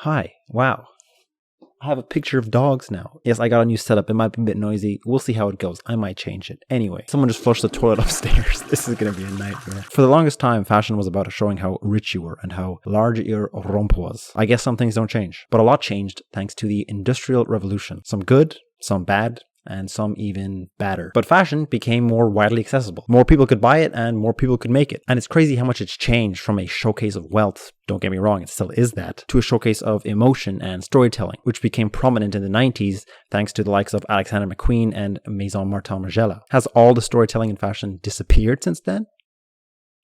Hi. Wow. I have a picture of dogs now. Yes, I got a new setup. It might be a bit noisy. We'll see how it goes. I might change it. Anyway, someone just flushed the toilet upstairs. This is going to be a nightmare. For the longest time, fashion was about showing how rich you were and how large your rump was. I guess some things don't change. But a lot changed thanks to the Industrial Revolution. Some good, some bad, and some even badder. But fashion became more widely accessible. More people could buy it and more people could make it. And it's crazy how much it's changed from a showcase of wealth, don't get me wrong, it still is that, to a showcase of emotion and storytelling, which became prominent in the 90s thanks to the likes of Alexander McQueen and Maison Martin Margiela. Has all the storytelling in fashion disappeared since then?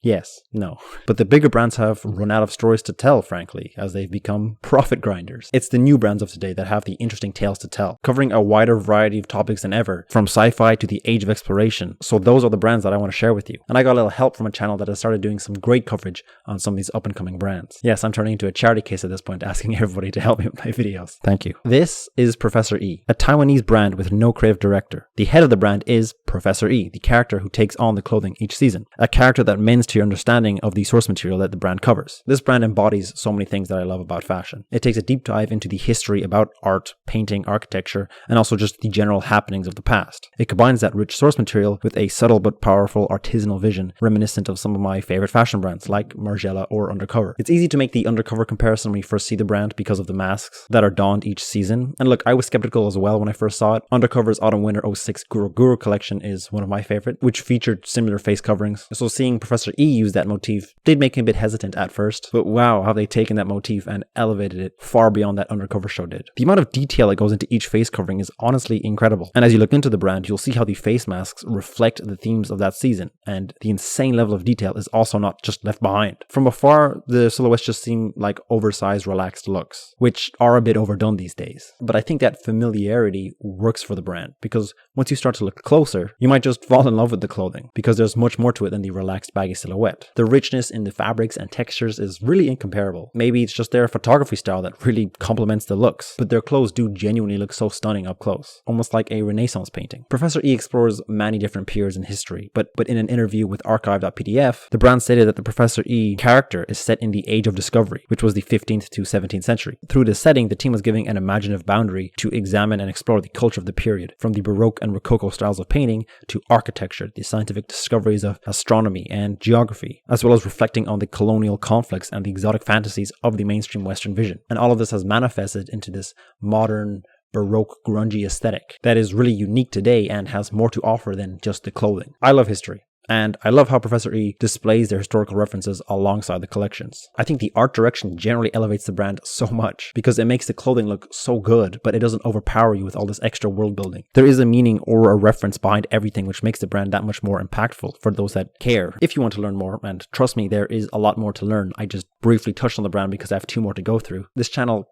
Yes, no. But the bigger brands have run out of stories to tell, frankly, as they've become profit grinders. It's the new brands of today that have the interesting tales to tell, covering a wider variety of topics than ever, from sci-fi to the age of exploration. So those are the brands that I want to share with you. And I got a little help from a channel that has started doing some great coverage on some of these up-and-coming brands. Yes, I'm turning into a charity case at this point, asking everybody to help me with my videos. Thank you. This is Professor E, a Taiwanese brand with no creative director. The head of the brand is Professor E, the character who takes on the clothing each season. A character that mends to your understanding of the source material that the brand covers. This brand embodies so many things that I love about fashion. It takes a deep dive into the history about art, painting, architecture, and also just the general happenings of the past. It combines that rich source material with a subtle but powerful artisanal vision, reminiscent of some of my favorite fashion brands like Margiela or Undercover. It's easy to make the Undercover comparison when you first see the brand because of the masks that are donned each season. And look, I was skeptical as well when I first saw it. Undercover's Autumn-Winter 06 Guru Guru collection is one of my favorite, which featured similar face coverings. So seeing Professor E use that motif did make me a bit hesitant at first, but wow, have they taken that motif and elevated it far beyond that Undercover show did. The amount of detail that goes into each face covering is honestly incredible. And as you look into the brand, you'll see how the face masks reflect the themes of that season, and the insane level of detail is also not just left behind. From afar, the silhouettes just seem like oversized, relaxed looks, which are a bit overdone these days. But I think that familiarity works for the brand, because once you start to look closer, you might just fall in love with the clothing, because there's much more to it than the relaxed baggy silhouette. The richness in the fabrics and textures is really incomparable. Maybe it's just their photography style that really complements the looks, but their clothes do genuinely look so stunning up close, almost like a Renaissance painting. Professor E explores many different periods in history, but in an interview with archive.pdf, the brand stated that the Professor E character is set in the Age of Discovery, which was the 15th to 17th century. Through this setting, the team was giving an imaginative boundary to examine and explore the culture of the period, from the Baroque and Rococo styles of painting to architecture, the scientific discoveries of astronomy and geography, as well as reflecting on the colonial conflicts and the exotic fantasies of the mainstream Western vision. And all of this has manifested into this modern, Baroque, grungy aesthetic that is really unique today and has more to offer than just the clothing. I love history. And I love how Professor E displays their historical references alongside the collections. I think the art direction generally elevates the brand so much because it makes the clothing look so good, but it doesn't overpower you with all this extra world building. There is a meaning or a reference behind everything, which makes the brand that much more impactful for those that care. If you want to learn more, and trust me, there is a lot more to learn. I just briefly touched on the brand because I have 2 more to go through. This channel,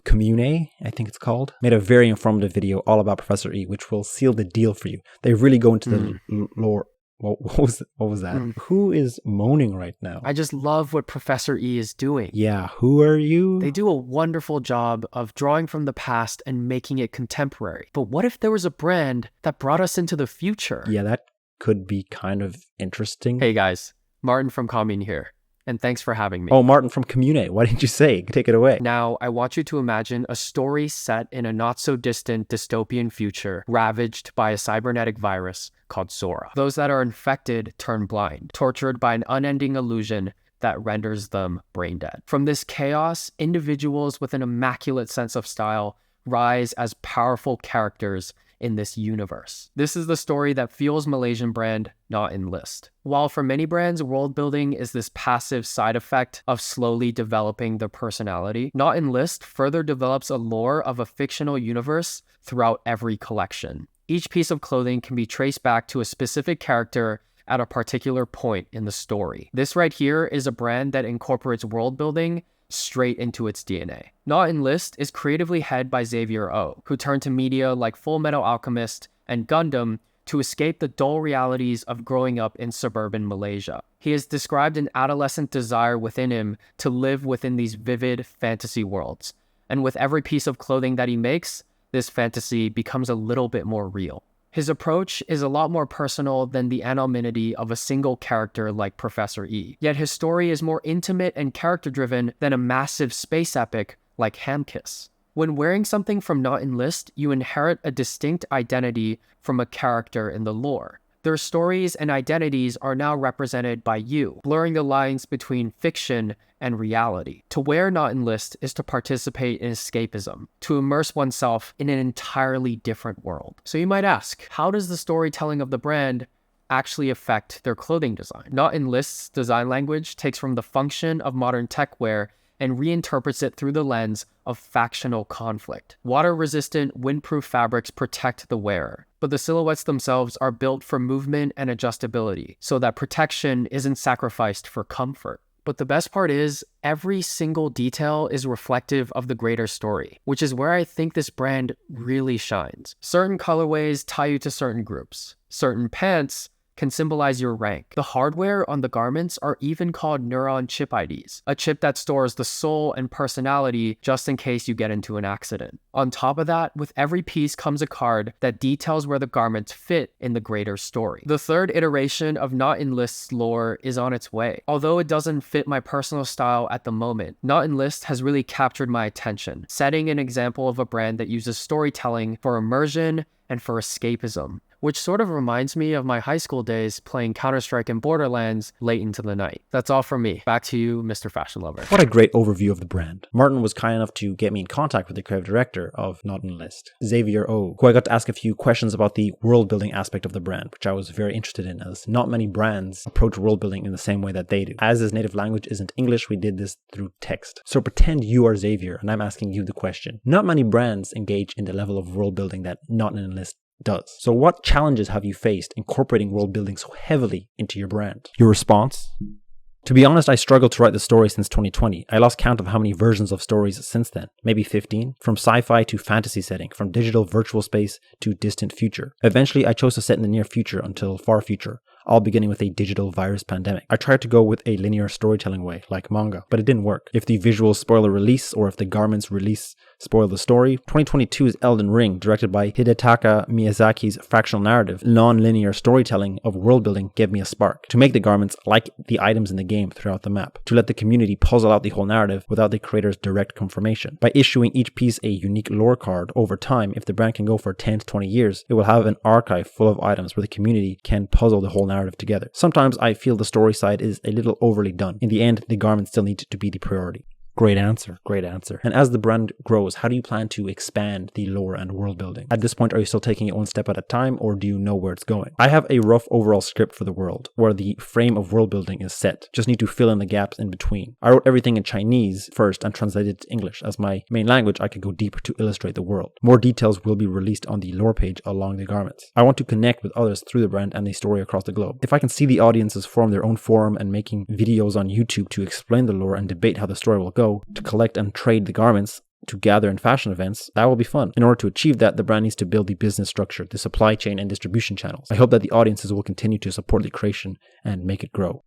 Commune, I think it's called, made a very informative video all about Professor E, which will seal the deal for you. They really go into the lore. What was that? Who is moaning right now? I just love what Professor E is doing. Yeah, who are you? They do a wonderful job of drawing from the past and making it contemporary. But what if there was a brand that brought us into the future? Yeah, that could be kind of interesting. Hey guys, Martin from Commune here. And thanks for having me. Oh, Martin from Commune. Why didn't you say? Take it away. Now, I want you to imagine a story set in a not-so-distant dystopian future, ravaged by a cybernetic virus called Zora. Those that are infected turn blind, tortured by an unending illusion that renders them brain dead. From this chaos, individuals with an immaculate sense of style rise as powerful characters in this universe. This is the story that fuels Malaysian brand Not Enlist. While for many brands, world building is this passive side effect of slowly developing their personality, Not Enlist further develops a lore of a fictional universe throughout every collection. Each piece of clothing can be traced back to a specific character at a particular point in the story. This right here is a brand that incorporates world building straight into its DNA. Not Enlist is creatively headed by Xavier O, who turned to media like Full Metal Alchemist and Gundam to escape the dull realities of growing up in suburban Malaysia. He has described an adolescent desire within him to live within these vivid fantasy worlds. And with every piece of clothing that he makes, this fantasy becomes a little bit more real. His approach is a lot more personal than the anonymity of a single character like Professor E. Yet his story is more intimate and character-driven than a massive space epic like Hamkiss. When wearing something from Not Enlist, you inherit a distinct identity from a character in the lore. Their stories and identities are now represented by you, blurring the lines between fiction and reality. To wear Not Enlist is to participate in escapism, to immerse oneself in an entirely different world. So you might ask, how does the storytelling of the brand actually affect their clothing design? Not Enlist's design language takes from the function of modern tech wear and reinterprets it through the lens of factional conflict. Water-resistant, windproof fabrics protect the wearer, but the silhouettes themselves are built for movement and adjustability, so that protection isn't sacrificed for comfort. But the best part is, every single detail is reflective of the greater story, which is where I think this brand really shines. Certain colorways tie you to certain groups. Certain pants can symbolize your rank. The hardware on the garments are even called neuron chip IDs, a chip that stores the soul and personality just in case you get into an accident. On top of that, with every piece comes a card that details where the garments fit in the greater story. The third iteration of Not Enlist's lore is on its way. Although it doesn't fit my personal style at the moment, Not Enlist has really captured my attention, setting an example of a brand that uses storytelling for immersion and for escapism, which sort of reminds me of my high school days playing Counter-Strike and Borderlands late into the night. That's all from me. Back to you, Mr. Fashion Lover. What a great overview of the brand. Martin was kind enough to get me in contact with the creative director of Not Enlist, Xavier O, who I got to ask a few questions about the world building aspect of the brand, which I was very interested in, as not many brands approach world building in the same way that they do. As his native language isn't English, we did this through text. So pretend you are Xavier and I'm asking you the question. Not many brands engage in the level of world building that Not Enlist does. So what challenges have you faced incorporating world building so heavily into your brand? Your response? To be honest, I struggled to write the story since 2020. I lost count of how many versions of stories since then. Maybe 15? From sci-fi to fantasy setting, from digital virtual space to distant future. Eventually, I chose to set in the near future until far future, all beginning with a digital virus pandemic. I tried to go with a linear storytelling way, like manga, but it didn't work. If the visuals spoil a release, or if the garments release spoil the story. 2022's Elden Ring, directed by Hidetaka Miyazaki's fractional narrative, non-linear storytelling of world building gave me a spark. To make the garments like the items in the game throughout the map. To let the community puzzle out the whole narrative without the creator's direct confirmation. By issuing each piece a unique lore card over time, if the brand can go for 10 to 20 years, it will have an archive full of items where the community can puzzle the whole narrative together. Sometimes I feel the story side is a little overly done. In the end, the garments still need to be the priority. Great answer, great answer. And as the brand grows, how do you plan to expand the lore and world building? At this point, are you still taking it one step at a time, or do you know where it's going? I have a rough overall script for the world, where the frame of world building is set. Just need to fill in the gaps in between. I wrote everything in Chinese first and translated it to English. As my main language, I could go deeper to illustrate the world. More details will be released on the lore page along the garments. I want to connect with others through the brand and the story across the globe. If I can see the audiences form their own forum and making videos on YouTube to explain the lore and debate how the story will go, to collect and trade the garments, to gather in fashion events, that will be fun. In order to achieve that, the brand needs to build the business structure, the supply chain and distribution channels. I hope that the audiences will continue to support the creation and make it grow.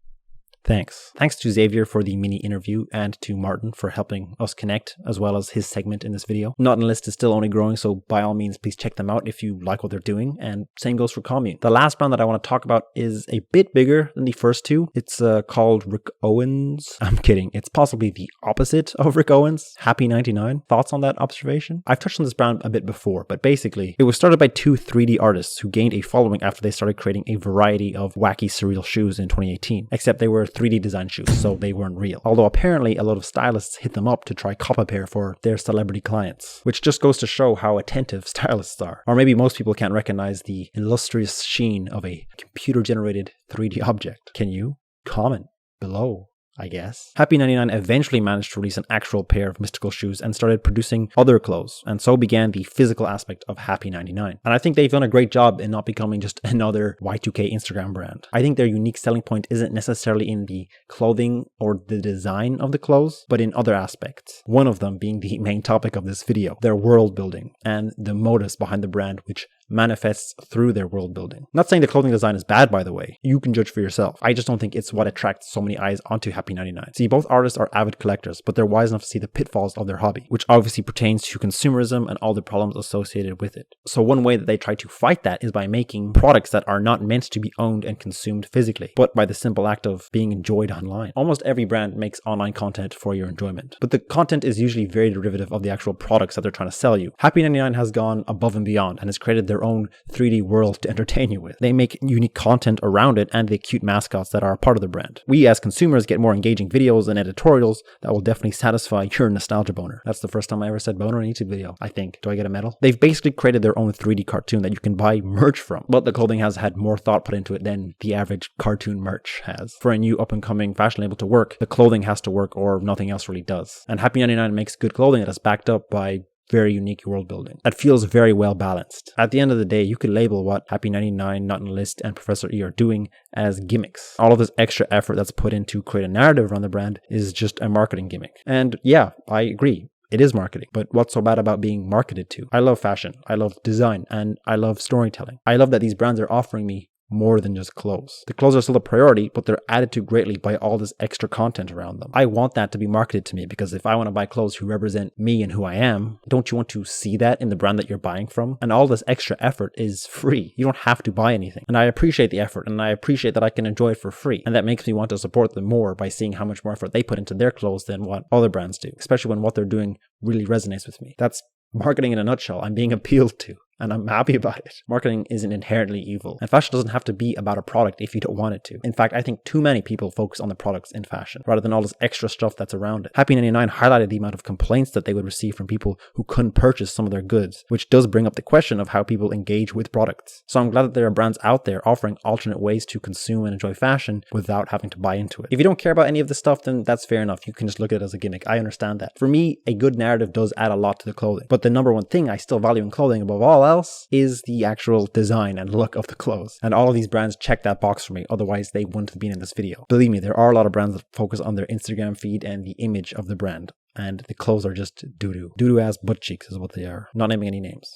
Thanks. Thanks to Xavier for the mini interview and to Martin for helping us connect, as well as his segment in this video. Not Enlisted is still only growing, so by all means, please check them out if you like what they're doing, and same goes for Commune. The last brand that I want to talk about is a bit bigger than the first two. It's called Rick Owens. I'm kidding. It's possibly the opposite of Rick Owens. Happy 99. Thoughts on that observation? I've touched on this brand a bit before, but basically, it was started by two 3D artists who gained a following after they started creating a variety of wacky surreal shoes in 2018, except they were 3D design shoes, so they weren't real. Although apparently a lot of stylists hit them up to try cop a pair for their celebrity clients, which just goes to show how attentive stylists are. Or maybe most people can't recognize the illustrious sheen of a computer-generated 3D object. Can you? Comment below, I guess. Happy 99 eventually managed to release an actual pair of mystical shoes and started producing other clothes, and so began the physical aspect of Happy 99. And I think they've done a great job in not becoming just another Y2K Instagram brand. I think their unique selling point isn't necessarily in the clothing or the design of the clothes, but in other aspects. One of them being the main topic of this video, their world building and the motives behind the brand, which manifests through their world building. Not saying the clothing design is bad, by the way. You can judge for yourself. I just don't think it's what attracts so many eyes onto Happy 99. See, both artists are avid collectors, but they're wise enough to see the pitfalls of their hobby, which obviously pertains to consumerism and all the problems associated with it. So one way that they try to fight that is by making products that are not meant to be owned and consumed physically, but by the simple act of being enjoyed online. Almost every brand makes online content for your enjoyment, but the content is usually very derivative of the actual products that they're trying to sell you. Happy 99 has gone above and beyond and has created their own 3D world to entertain you with. They make unique content around it and the cute mascots that are a part of the brand. We as consumers get more engaging videos and editorials that will definitely satisfy your nostalgia boner. That's the first time I ever said boner in a YouTube video, I think. Do I get a medal? They've basically created their own 3D cartoon that you can buy merch from, but the clothing has had more thought put into it than the average cartoon merch has. For a new up-and-coming fashion label to work, the clothing has to work or nothing else really does. And Happy 99 makes good clothing that is backed up by very unique world building that feels very well balanced. At the end of the day, you could label what Happy 99, Not Enlisted, and Professor E are doing as gimmicks. All of this extra effort that's put in to create a narrative around the brand is just a marketing gimmick. And yeah, I agree. It is marketing, but what's so bad about being marketed to? I love fashion, I love design, and I love storytelling. I love that these brands are offering me more than just clothes. The clothes are still a priority, but they're added to greatly by all this extra content around them. I want that to be marketed to me because if I want to buy clothes who represent me and who I am, don't you want to see that in the brand that you're buying from? And all this extra effort is free. You don't have to buy anything. And I appreciate the effort and I appreciate that I can enjoy it for free. And that makes me want to support them more by seeing how much more effort they put into their clothes than what other brands do, especially when what they're doing really resonates with me. That's marketing in a nutshell. I'm being appealed to. And I'm happy about it. Marketing isn't inherently evil. And fashion doesn't have to be about a product if you don't want it to. In fact, I think too many people focus on the products in fashion rather than all this extra stuff that's around it. Happy 99 highlighted the amount of complaints that they would receive from people who couldn't purchase some of their goods, which does bring up the question of how people engage with products. So I'm glad that there are brands out there offering alternate ways to consume and enjoy fashion without having to buy into it. If you don't care about any of this stuff, then that's fair enough. You can just look at it as a gimmick. I understand that. For me, a good narrative does add a lot to the clothing. But the number one thing I still value in clothing above all else is the actual design and look of the clothes. And all of these brands check that box for me, otherwise they wouldn't have been in this video. Believe me, there are a lot of brands that focus on their Instagram feed and the image of the brand, and the clothes are just doo-doo. Doo-doo ass butt cheeks is what they are. Not naming any names.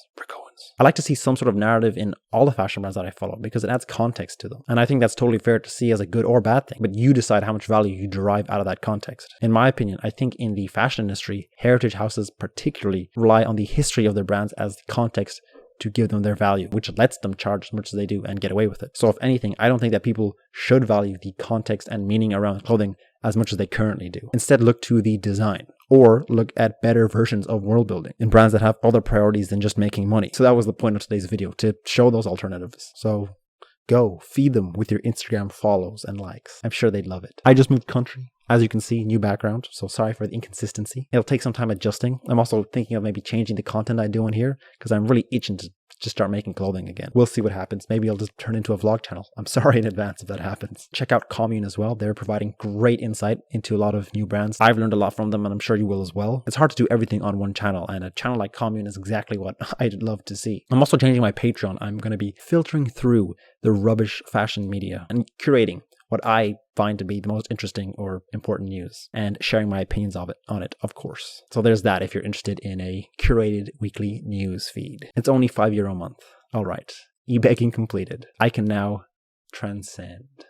I like to see some sort of narrative in all the fashion brands that I follow because it adds context to them. And I think that's totally fair to see as a good or bad thing, but you decide how much value you derive out of that context. In my opinion, I think in the fashion industry, heritage houses particularly rely on the history of their brands as the context to give them their value, which lets them charge as much as they do and get away with it. So if anything, I don't think that people should value the context and meaning around clothing as much as they currently do. Instead, look to the design or look at better versions of world building in brands that have other priorities than just making money. So that was the point of today's video, to show those alternatives. So go feed them with your Instagram follows and likes. I'm sure they'd love it. I just moved country. As you can see, new background, so sorry for the inconsistency. It'll take some time adjusting. I'm also thinking of maybe changing the content I do on here because I'm really itching to just start making clothing again. We'll see what happens. Maybe I'll just turn into a vlog channel. I'm sorry in advance if that happens. Check out Commune as well. They're providing great insight into a lot of new brands. I've learned a lot from them and I'm sure you will as well. It's hard to do everything on one channel, and a channel like Commune is exactly what I'd love to see. I'm also changing my Patreon. I'm going to be filtering through the rubbish fashion media and curating what I find to be the most interesting or important news and sharing my opinions on it, of course. So there's that if you're interested in a curated weekly news feed. It's only €5 a month. All right. E-begging completed. I can now transcend.